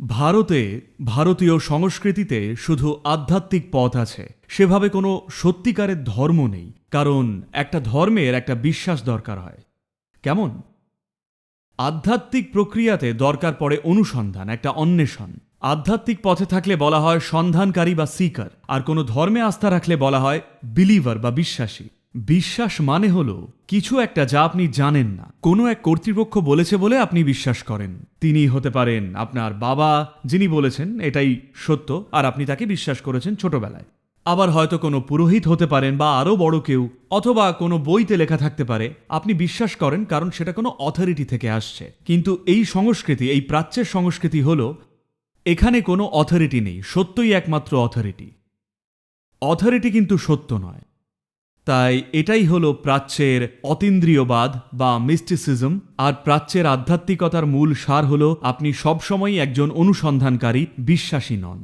ভারতে ভারতীয় সংস্কৃতিতে শুধু আধ্যাত্মিক পথ আছে, সেভাবে কোনো সত্যিকারের ধর্ম নেই। কারণ একটা ধর্মের একটা বিশ্বাস দরকার হয়। কেমন? আধ্যাত্মিক প্রক্রিয়াতে দরকার পড়ে অনুসন্ধান, একটা অন্বেষণ। আধ্যাত্মিক পথে থাকলে বলা হয় সন্ধানকারী বা সিকার, আর কোনো ধর্মে আস্থা রাখলে বলা হয় বিলিভার বা বিশ্বাসী। বিশ্বাস মানে হলো কিছু একটা যা আপনি জানেন না, কোনো এক কর্তৃপক্ষ বলেছে বলে আপনি বিশ্বাস করেন। তিনি হতে পারেন আপনার বাবা, যিনি বলেছেন এটাই সত্য আর আপনি তাকে বিশ্বাস করেছেন ছোটবেলায়। আবার হয়তো কোনো পুরোহিত হতে পারেন বা আরও বড় কেউ, অথবা কোনো বইতে লেখা থাকতে পারে, আপনি বিশ্বাস করেন কারণ সেটা কোনো অথরিটি থেকে আসছে। কিন্তু এই সংস্কৃতি, এই প্রাচ্যের সংস্কৃতি হলো এখানে কোনো অথরিটি নেই, সত্যই একমাত্র অথরিটি। অথরিটি কিন্তু সত্য নয়। তাই এটাই হলো প্রাচ্যের অতীন্দ্রিয়বাদ বা মিস্টিসিজম। আর প্রাচ্যের আধ্যাত্মিকতার মূল সার হলো আপনি সবসময়ই একজন অনুসন্ধানকারী, বিশ্বাসী নন।